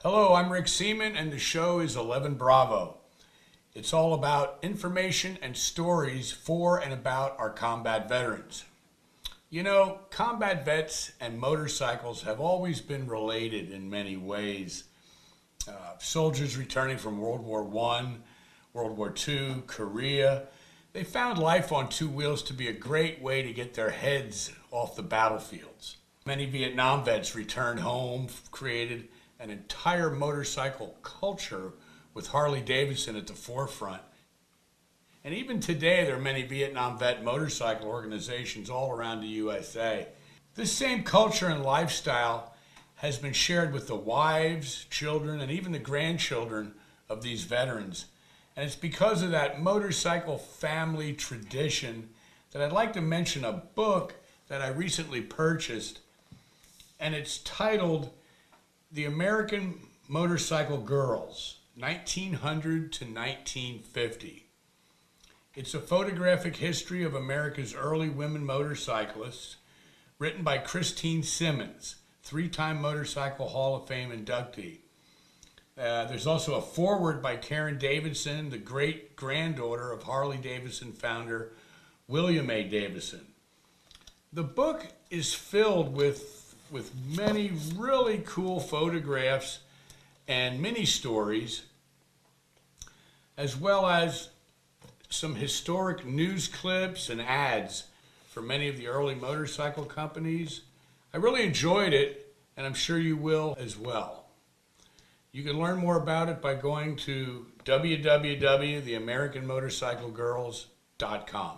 Hello, I'm Rick Seaman, and the show is 11 Bravo. It's all about information and stories for and about our combat veterans. You know, combat vets and motorcycles have always been related in many ways. Soldiers returning from World War I, World War II, Korea, they found life on two wheels to be a great way to get their heads off the battlefields. Many Vietnam vets returned home, created an entire motorcycle culture with Harley Davidson at the forefront. And even today, there are many Vietnam vet motorcycle organizations all around the USA. This same culture and lifestyle has been shared with the wives, children, and even the grandchildren of these veterans. And it's because of that motorcycle family tradition that I'd like to mention a book that I recently purchased, and it's titled The American Motorcycle Girls, 1900 to 1950. It's a photographic history of America's early women motorcyclists, written by Christine Simmons, three-time Motorcycle Hall of Fame inductee. There's also a foreword by Karen Davidson, the great-granddaughter of Harley Davidson founder William A. Davidson. The book is filled with many really cool photographs and mini stories, as well as some historic news clips and ads for many of the early motorcycle companies. I really enjoyed it, and I'm sure you will as well. You can learn more about it by going to www.theamericanmotorcyclegirls.com.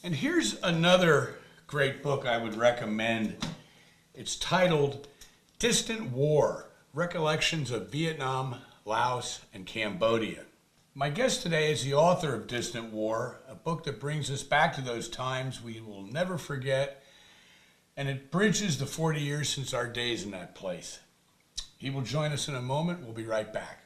And here's another great book I would recommend. It's titled Distant War: Recollections of Vietnam, Laos and Cambodia. My guest today is the author of Distant War, a book that brings us back to those times we will never forget, and it bridges the 40 years since our days in that place. He will join us in a moment. We'll be right back.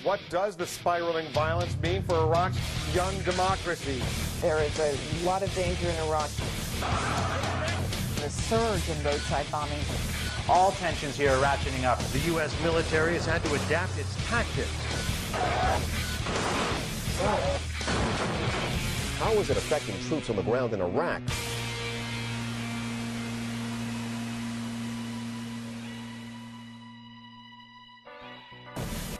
What does the spiraling violence mean for Iraq's young democracy? There is a lot of danger in Iraq. The surge in roadside bombing. All tensions here are ratcheting up. The U.S. military has had to adapt its tactics. How is it affecting troops on the ground in Iraq?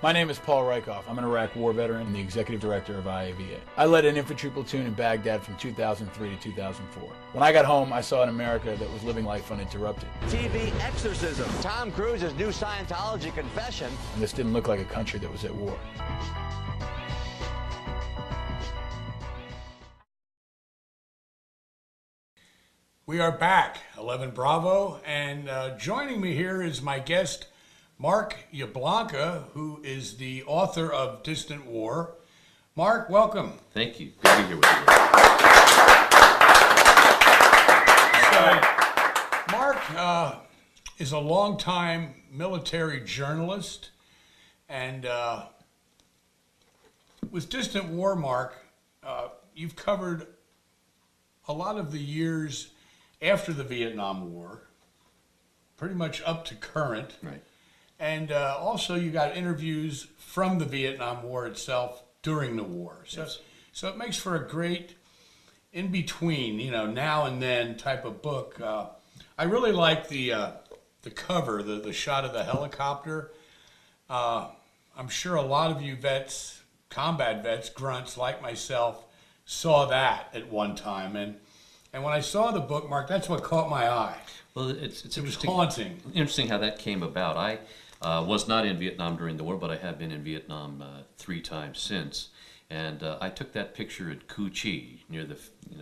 My name is Paul Rykoff. I'm an Iraq war veteran and the executive director of IAVA. I led an infantry platoon in Baghdad from 2003 to 2004. When I got home, I saw an America that was living life uninterrupted. TV exorcism. Tom Cruise's new Scientology confession. And this didn't look like a country that was at war. We are back, 11 Bravo, and joining me here is my guest, Marc Yablonka, who is the author of Distant War. Marc, welcome. Thank you. Good to be here with you. So, Marc is a longtime military journalist, and with Distant War, Marc, you've covered a lot of the years after the Vietnam War, pretty much up to current. Right. And also you got interviews from the Vietnam War itself during the war. So, Yes. so it makes for a great in-between, now and then type of book. I really like the cover, the shot of the helicopter. I'm sure a lot of you vets, combat vets, grunts like myself, saw that at one time. And when I saw the book, Marc, that's what caught my eye. Well, it's It was interesting. haunting. Interesting how that came about. I was not in Vietnam during the war, but I have been in Vietnam 3 times since. And I took that picture at Cu Chi, near the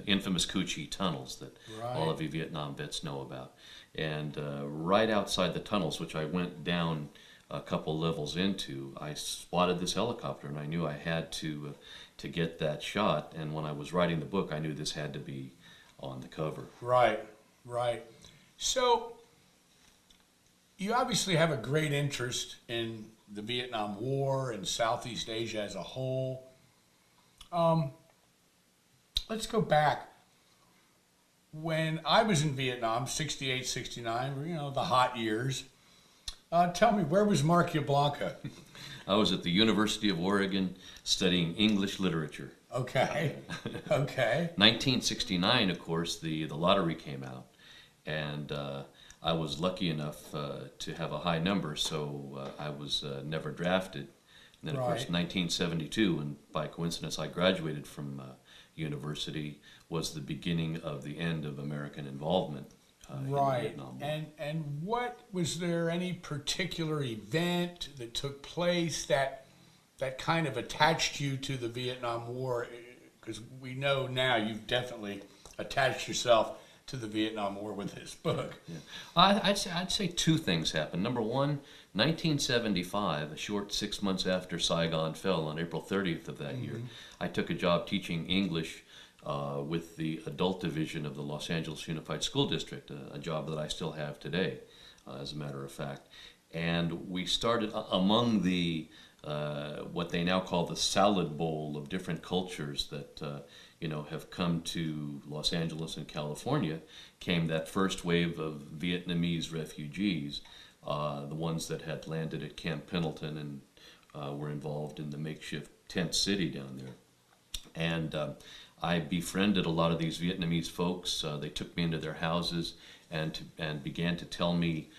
infamous Cu Chi tunnels that all of you Vietnam vets know about. And right outside the tunnels, which I went down a couple levels into, I spotted this helicopter, and I knew I had to get that shot. And when I was writing the book, I knew this had to be on the cover. Right, right. So, you obviously have a great interest in the Vietnam War and Southeast Asia as a whole. Let's go back. When I was in Vietnam, 68, 69, you know, the hot years, tell me, where was Marc Yablonka? I was at the University of Oregon studying English literature. Okay, okay. 1969, of course, the lottery came out, and I was lucky enough to have a high number, so I was never drafted. And then, of course, Right. 1972, and by coincidence, I graduated from university, was the beginning of the end of American involvement in the Right. Vietnam War. And what, was there any particular event that took place that kind of attached you to the Vietnam War? Because we know now you've definitely attached yourself to the Vietnam War with this book. Yeah. I'd say two things happened. Number one, 1975, a short 6 months after Saigon fell on April 30th of that year, I took a job teaching English with the adult division of the Los Angeles Unified School District, a job that I still have today, as a matter of fact. And we started among the what they now call the salad bowl of different cultures that have come to Los Angeles and California, came that first wave of Vietnamese refugees, the ones that had landed at Camp Pendleton and were involved in the makeshift tent city down there. And I befriended a lot of these Vietnamese folks. They took me into their houses and began to tell me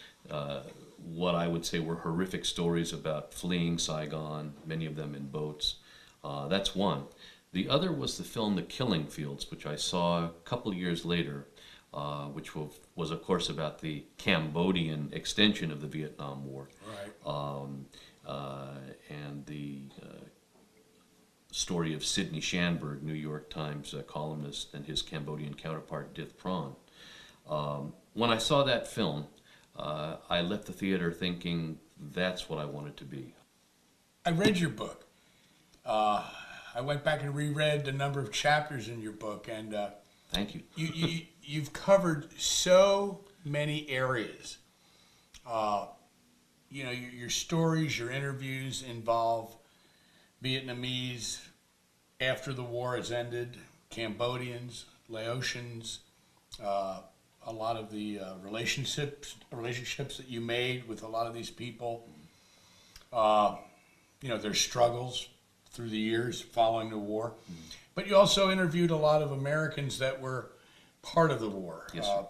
what I would say were horrific stories about fleeing Saigon, many of them in boats. That's one. The other was the film The Killing Fields, which I saw a couple years later, which was of course about the Cambodian extension of the Vietnam War. Right. And the story of Sidney Schanberg, New York Times columnist, and his Cambodian counterpart, Dith Pran. When I saw that film, I left the theater thinking that's what I wanted to be. I read your book. I went back and reread a number of chapters in your book, and Thank you. you've covered so many areas. Your stories, your interviews involve Vietnamese after the war has ended, Cambodians, Laotians, a lot of the relationships that you made with a lot of these people. Their struggles through the years following the war. But you also interviewed a lot of Americans that were part of the war. Yes, sir.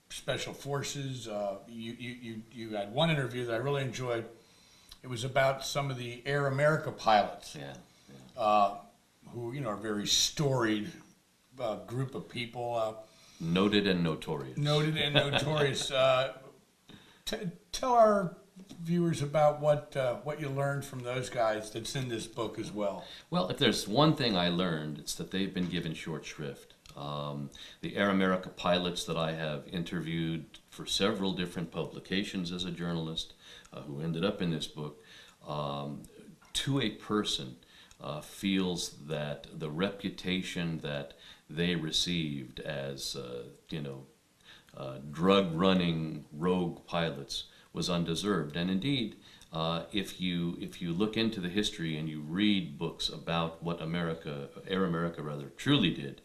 Special forces. You had one interview that I really enjoyed. It was about some of the Air America pilots. Yeah. Who are a very storied group of people. Noted and notorious. Noted and notorious. Tell our viewers about what you learned from those guys that's in this book as well. Well, if there's one thing I learned, it's that they've been given short shrift. The Air America pilots that I have interviewed for several different publications as a journalist, who ended up in this book, to a person, feels that the reputation that they received as drug-running rogue pilots was undeserved. And indeed, if you look into the history and you read books about what Air America truly did,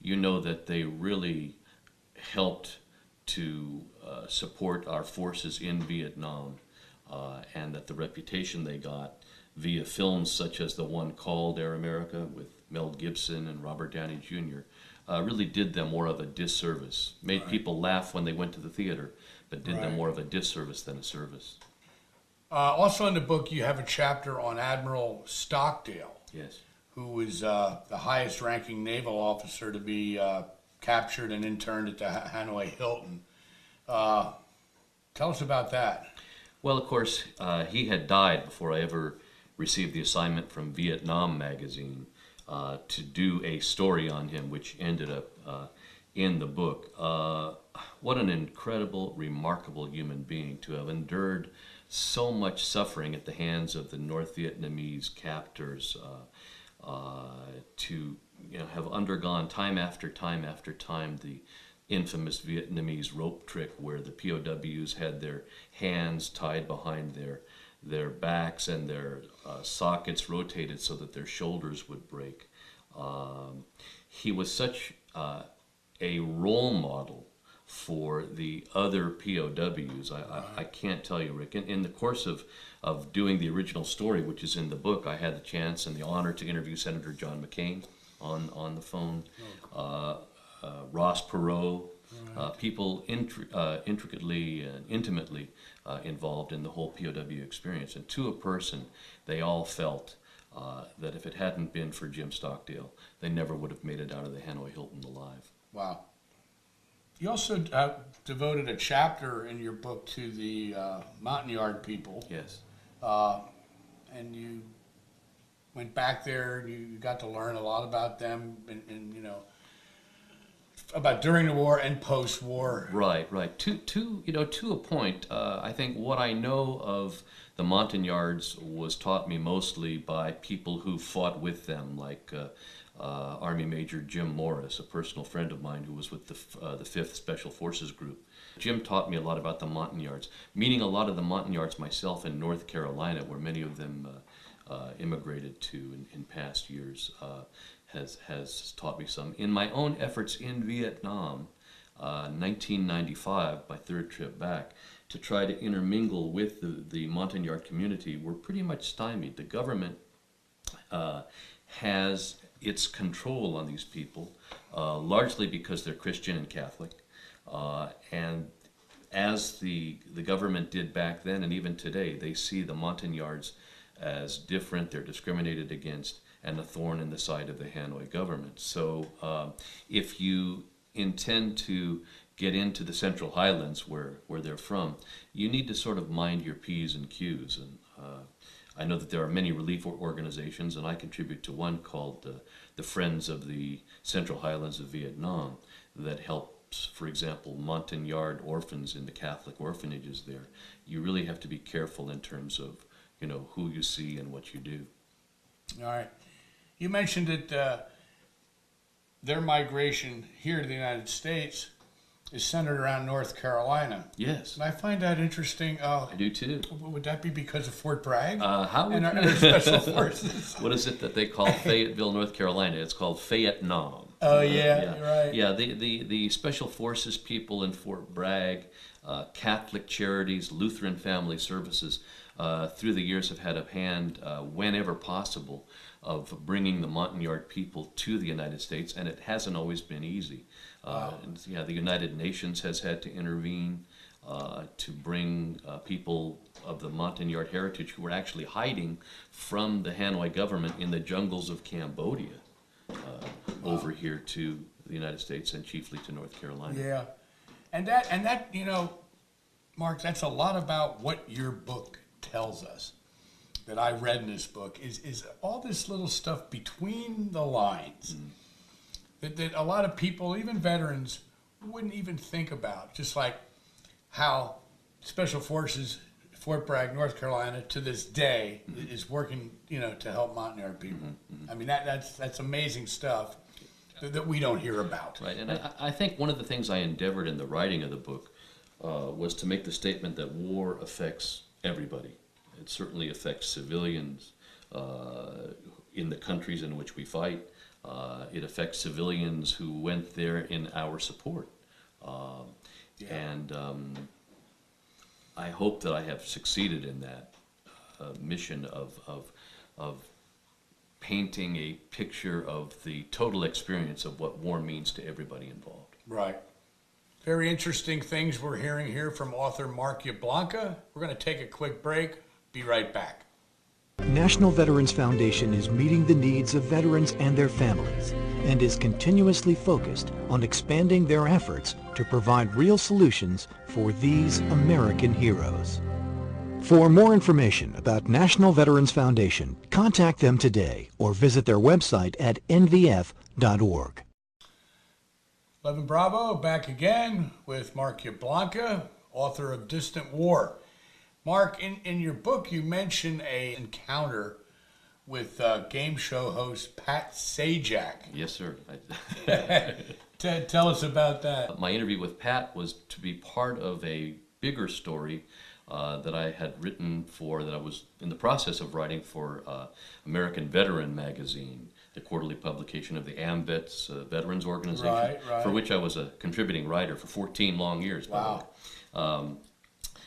you know that they really helped to support our forces in Vietnam, and that the reputation they got via films such as the one called Air America with Mel Gibson and Robert Downey Jr. Really did them more of a disservice. Made people laugh when they went to the theater, but did them more of a disservice than a service. Also in the book, you have a chapter on Admiral Stockdale. Yes. Who was the highest ranking naval officer to be captured and interned at the Hanoi Hilton. Tell us about that. Well, of course, he had died before I ever received the assignment from Vietnam magazine to do a story on him, which ended up in the book. What an incredible, remarkable human being to have endured so much suffering at the hands of the North Vietnamese captors. to have undergone time after time after time the infamous Vietnamese rope trick where the POWs had their hands tied behind their backs and their sockets rotated so that their shoulders would break. He was such a role model for the other POWs. I can't tell you, Rick. In the course of doing the original story, which is in the book, I had the chance and the honor to interview Senator John McCain on the phone, Ross Perot, people intricately and intimately involved in the whole POW experience. And to a person, they all felt that if it hadn't been for Jim Stockdale, they never would have made it out of the Hanoi Hilton alive. Wow. You also devoted a chapter in your book to the Montagnard people. Yes. And you went back there and you got to learn a lot about them and about during the war and post-war. Right. To a point, I think what I know of the Montagnards was taught me mostly by people who fought with them, like Army Major Jim Morris, a personal friend of mine who was with the 5th Special Forces Group. Jim taught me a lot about the Montagnards, meeting a lot of the Montagnards myself in North Carolina, where many of them immigrated to in past years, has taught me some. In my own efforts in Vietnam, 1995, my third trip back, to try to intermingle with the Montagnard community, were pretty much stymied. The government has its control on these people, largely because they're Christian and Catholic. And as the government did back then and even today, they see the Montagnards as different, they're discriminated against, and a thorn in the side of the Hanoi government. So if you intend to get into the Central Highlands where they're from, you need to sort of mind your P's and Q's. And I know that there are many relief organizations, and I contribute to one called the Friends of the Central Highlands of Vietnam that helps, for example, Montagnard orphans in the Catholic orphanages there. You really have to be careful in terms of who you see and what you do. All right. You mentioned that their migration here to the United States is centered around North Carolina. Yes. And I find that interesting. I do too. Would that be because of Fort Bragg? How would and our special forces? What is it that they call Fayetteville, North Carolina? It's called Vietnam. Oh, yeah, you're right. Yeah, the Special Forces people in Fort Bragg, Catholic Charities, Lutheran Family Services, through the years have had a hand, whenever possible, of bringing the Montagnard people to the United States, and it hasn't always been easy. The United Nations has had to intervene to bring people of the Montagnard heritage who were actually hiding from the Hanoi government in the jungles of Cambodia over here to the United States and chiefly to North Carolina. Yeah, and that Mark, that's a lot about what your book tells us. That I read in this book is all this little stuff between the lines that a lot of people, even veterans, wouldn't even think about. Just like how Special Forces, Fort Bragg, North Carolina, to this day is working, to help Montagnard people. I mean, that's amazing stuff that we don't hear about. Right, and I think one of the things I endeavored in the writing of the book was to make the statement that war affects everybody. It certainly affects civilians in the countries in which we fight. It affects civilians who went there in our support. And I hope that I have succeeded in that mission of painting a picture of the total experience of what war means to everybody involved. Right. Very interesting things we're hearing here from author Marc Yablonka. We're going to take a quick break. Be right back. National Veterans Foundation is meeting the needs of veterans and their families and is continuously focused on expanding their efforts to provide real solutions for these American heroes. For more information about National Veterans Foundation, contact them today or visit their website at nvf.org. 11 Bravo, back again with Marc Yablonka, author of Distant War. Mark, in your book, you mention an encounter with game show host Pat Sajak. Yes, sir. Tell us about that. My interview with Pat was to be part of a bigger story that I had written that I was in the process of writing for American Veteran magazine, the quarterly publication of the AMVETS Veterans Organization, right. for which I was a contributing writer for 14 long years. Wow.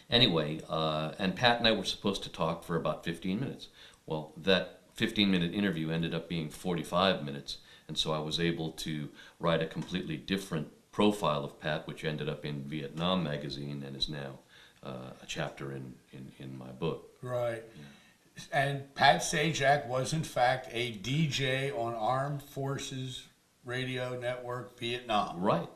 Anyway, and Pat and I were supposed to talk for about 15 minutes. Well, that 15-minute interview ended up being 45 minutes, and so I was able to write a completely different profile of Pat, which ended up in Vietnam magazine and is now a chapter in my book. Right. Yeah. And Pat Sajak was, in fact, a DJ on Armed Forces Radio Network Vietnam. Right.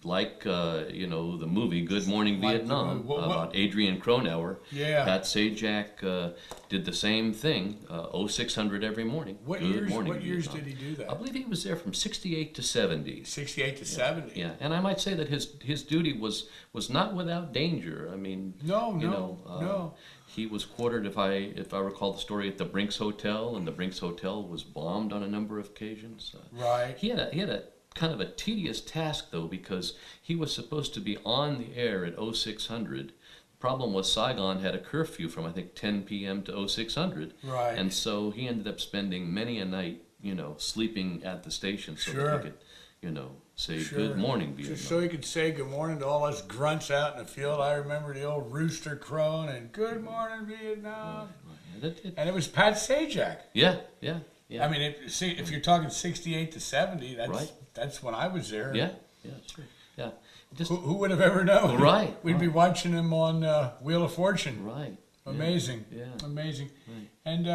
Like, the movie Good Morning Vietnam about Adrian Cronauer. Yeah. Pat Sajak did the same thing, 0600 every morning. What years did he do that? I believe he was there from 68 to 70. 68 to 70. Yeah, and I might say that his duty was not without danger. I mean, No. He was quartered, if I recall the story, at the Brinks Hotel, and the Brinks Hotel was bombed on a number of occasions. Right. He had a kind of a tedious task, though, because he was supposed to be on the air at 0600. The problem was Saigon had a curfew from, I think, 10 p.m. to 0600. Right. And so he ended up spending many a night, sleeping at the station so that he could, say good morning, Vietnam. Just so he could say good morning to all us grunts out in the field. I remember the old rooster crowing and good morning, Vietnam. Right. And it was Pat Sajak. Yeah. I mean, if you're talking 68 to 70, that's when I was there. Yeah, sure. Yeah. Who would have ever known? Right. We'd be watching him on Wheel of Fortune. Right. Amazing. Yeah. Amazing. Right. And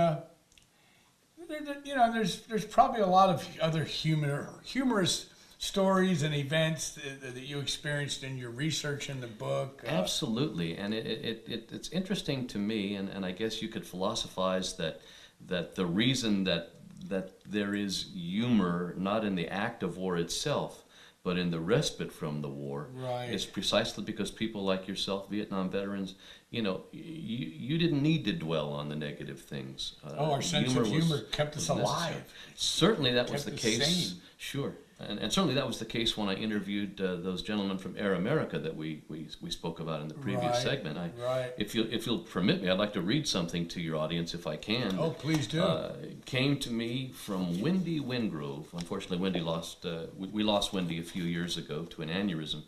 there's probably a lot of other humorous stories and events that you experienced in your research in the book. Absolutely, and it's interesting to me, and I guess you could philosophize that the reason that there is humor not in the act of war itself, but in the respite from the war, is precisely because people like yourself, Vietnam veterans, you didn't need to dwell on the negative things. Our sense of humor kept us alive. Certainly that was the case. Sane. Sure. And certainly that was the case when I interviewed those gentlemen from Air America that we spoke about in the previous segment. If you'll permit me, I'd like to read something to your audience if I can. Oh, please do. Came to me from Wendy Wingrove. Unfortunately, we lost Wendy a few years ago to an aneurysm.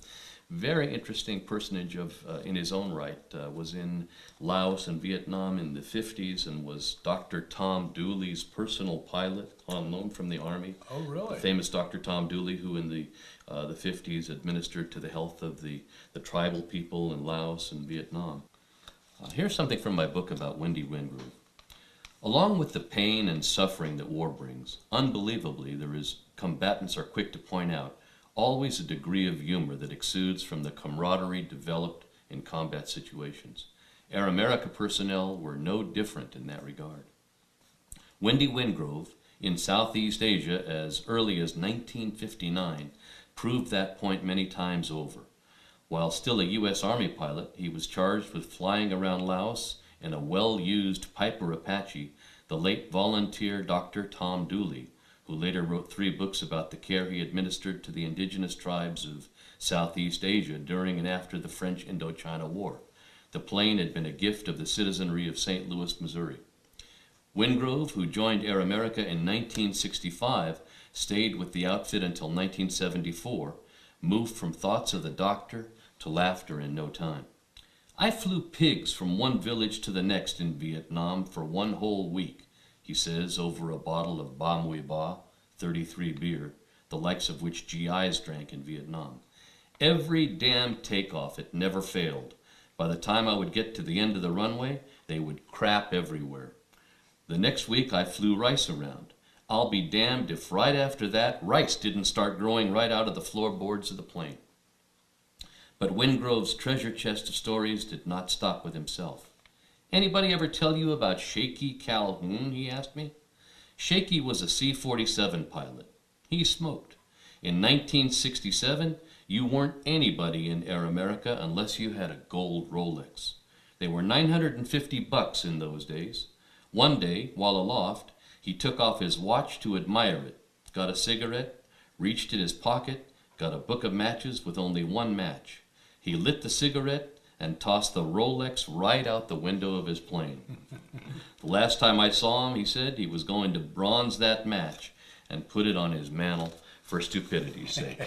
Very interesting personage in his own right. Was in Laos and Vietnam in the 50s and was Dr. Tom Dooley's personal pilot on loan from the Army. Oh, really? The famous Dr. Tom Dooley, who in the 50s administered to the health of the tribal people in Laos and Vietnam. Here's something from my book about Wendy Wingrove. Along with the pain and suffering that war brings, unbelievably, combatants are quick to point out, always a degree of humor that exudes from the camaraderie developed in combat situations. Air America personnel were no different in that regard. Wendy Wingrove, in Southeast Asia as early as 1959, proved that point many times over. While still a U.S. Army pilot, he was charged with flying around Laos in a well-used Piper Apache, the late volunteer Dr. Tom Dooley, who later wrote 3 books about the care he administered to the indigenous tribes of Southeast Asia during and after the French Indochina War. The plane had been a gift of the citizenry of St. Louis, Missouri. Wingrove, who joined Air America in 1965, stayed with the outfit until 1974, moved from thoughts of the doctor to laughter in no time. I flew pigs from one village to the next in Vietnam for 1 whole week, he says, over a bottle of Ba Mui Ba, 33 beer, the likes of which GIs drank in Vietnam. Every damn takeoff, it never failed. By the time I would get to the end of the runway, they would crap everywhere. The next week I flew rice around. I'll be damned if right after that rice didn't start growing right out of the floorboards of the plane. But Wingrove's treasure chest of stories did not stop with himself. Anybody ever tell you about Shaky Calhoun, he asked me. Shaky was a C-47 pilot. He smoked. In 1967, you weren't anybody in Air America unless you had a gold Rolex. They were $950 in those days. One day, while aloft, He took off his watch to admire it, got a cigarette, reached in his pocket, got a book of matches with only one match. He lit the cigarette and tossed the Rolex right out the window of his plane. The last time I saw him, he said, he was going to bronze that match and put it on his mantle for stupidity's sake.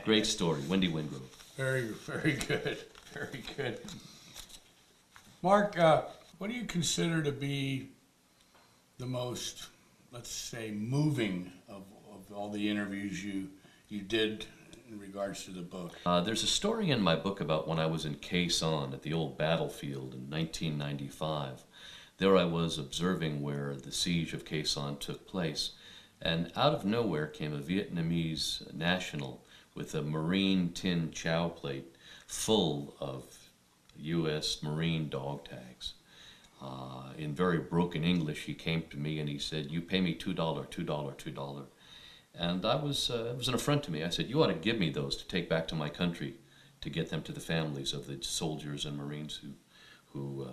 Great story, Wendy Wingrove. Very, very good. Very good. Mark, what do you consider to be the most, let's say, moving of all the interviews you did in regards to the book? There's a story in my book about when I was in Khe Sanh at the old battlefield in 1995. There I was observing where the siege of Khe Sanh took place, and out of nowhere came a Vietnamese national with a Marine tin chow plate full of U.S. Marine dog tags. In very broken English, he came to me and he said, "You pay me $2, $2, $2." And it was an affront to me. I said, "You ought to give me those to take back to my country to get them to the families of the soldiers and Marines who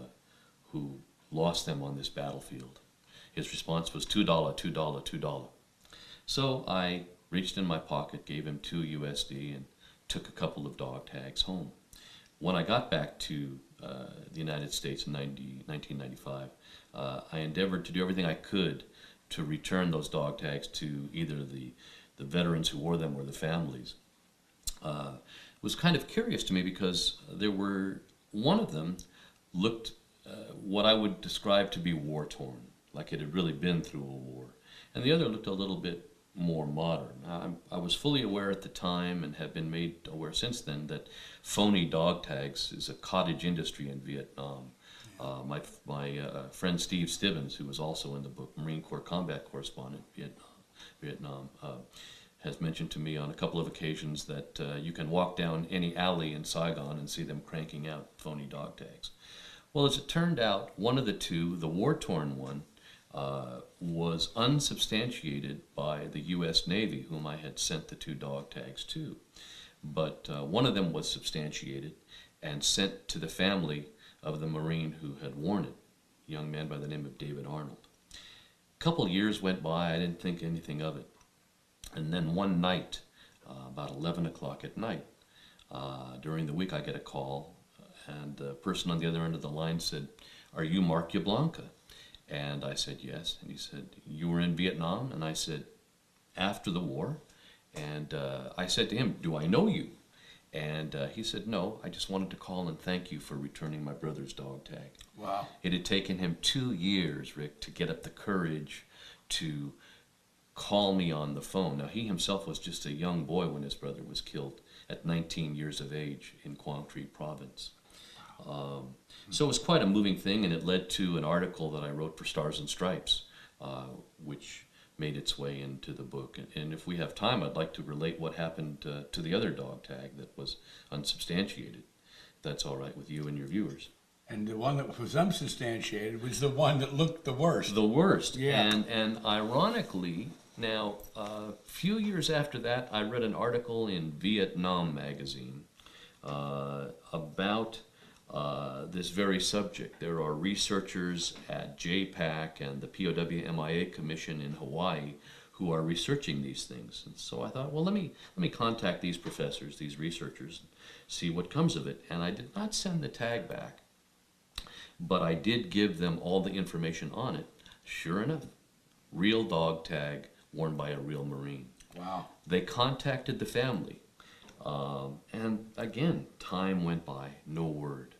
lost them on this battlefield." His response was $2, $2, $2. So I reached in my pocket, gave him $2 and took a couple of dog tags home. When I got back to the United States in 1995, I endeavored to do everything I could to return those dog tags to either the veterans who wore them or the families. It was kind of curious to me because one of them looked what I would describe to be war-torn, like it had really been through a war. And the other looked a little bit more modern. I was fully aware at the time and have been made aware since then that phony dog tags is a cottage industry in Vietnam. My friend Steve Stibbons, who was also in the book, Marine Corps combat correspondent in Vietnam, has mentioned to me on a couple of occasions that you can walk down any alley in Saigon and see them cranking out phony dog tags. Well, as it turned out, one of the two, the war-torn one, was unsubstantiated by the U.S. Navy, whom I had sent the 2 dog tags to. But one of them was substantiated and sent to the family of the Marine who had worn it, a young man by the name of David Arnold. A couple years went by, I didn't think anything of it. And then one night, about 11 o'clock at night, during the week I get a call, and the person on the other end of the line said, "Are you Marc Yablonka?" And I said, "Yes." And he said, "You were in Vietnam?" And I said, "After the war." And I said to him, "Do I know you?" And he said, "No, I just wanted to call and thank you for returning my brother's dog tag." Wow. It had taken him 2 years, Rick, to get up the courage to call me on the phone. Now, he himself was just a young boy when his brother was killed at 19 years of age in Quang Tri province. So it was quite a moving thing, and it led to an article that I wrote for Stars and Stripes, which made its way into the book. And if we have time, I'd like to relate what happened to the other dog tag that was unsubstantiated. If that's all right with you and your viewers. And the one that was unsubstantiated was the one that looked the worst. The worst. Yeah. And ironically, now, a few years after that, I read an article in Vietnam magazine about this very subject. There are researchers at JPAC and the POW-MIA Commission in Hawaii who are researching these things. And so I thought, well, let me contact these professors, these researchers, and see what comes of it. And I did not send the tag back, but I did give them all the information on it. Sure enough, real dog tag worn by a real Marine. Wow. They contacted the family. And again, time went by, no word.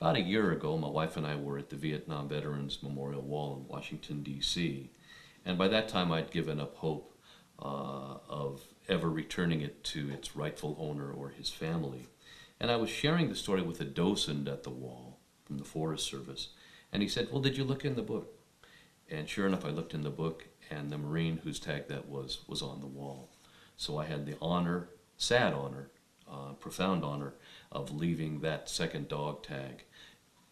About a year ago, my wife and I were at the Vietnam Veterans Memorial Wall in Washington, D.C., and by that time I'd given up hope of ever returning it to its rightful owner or his family. And I was sharing the story with a docent at the wall from the Forest Service, and he said, "Well, did you look in the book?" And sure enough, I looked in the book, and the Marine whose tag that was on the wall. So I had the honor, sad honor, profound honor of leaving that second dog tag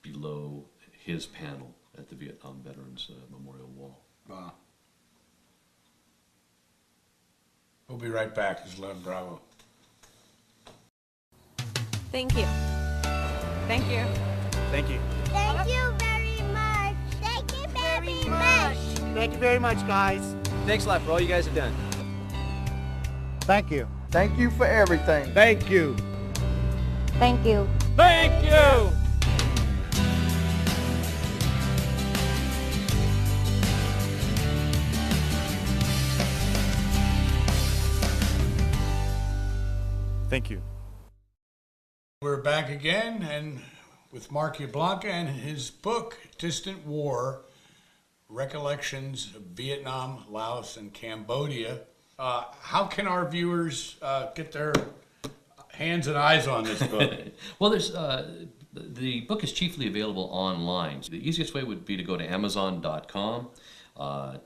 below his panel at the Vietnam Veterans Memorial Wall. Wow. We'll be right back. This is 11 Bravo. Thank you. Thank you. Thank you. Thank you very much. Thank you very much. Thank you very much, guys. Thanks a lot for all you guys have done. Thank you. Thank you for everything. Thank you. Thank you. Thank you! Thank you. We're back again and with Marc Yablonka and his book, Distant War, Recollections of Vietnam, Laos, and Cambodia. How can our viewers get their hands and eyes on this book? Well, the book is chiefly available online. The easiest way would be to go to Amazon.com,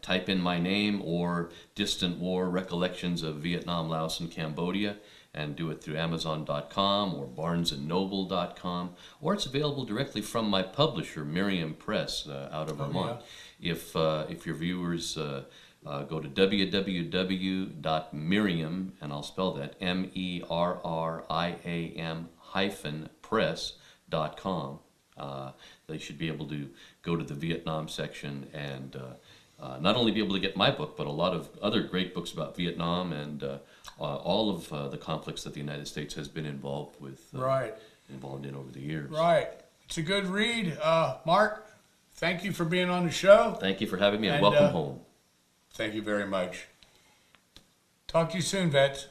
type in my name or Distant War, Recollections of Vietnam, Laos, and Cambodia, and do it through Amazon.com or BarnesandNoble.com, or it's available directly from my publisher, Miriam Press, out of Vermont. Yeah. If your viewers go to www.miriam, and I'll spell that MERRIAM-press.com, they should be able to go to the Vietnam section and not only be able to get my book, but a lot of other great books about Vietnam and all of the conflicts that the United States has been involved with, involved in over the years. Right. It's a good read. Marc, thank you for being on the show. Thank you for having me, and welcome home. Thank you very much. Talk to you soon, vets.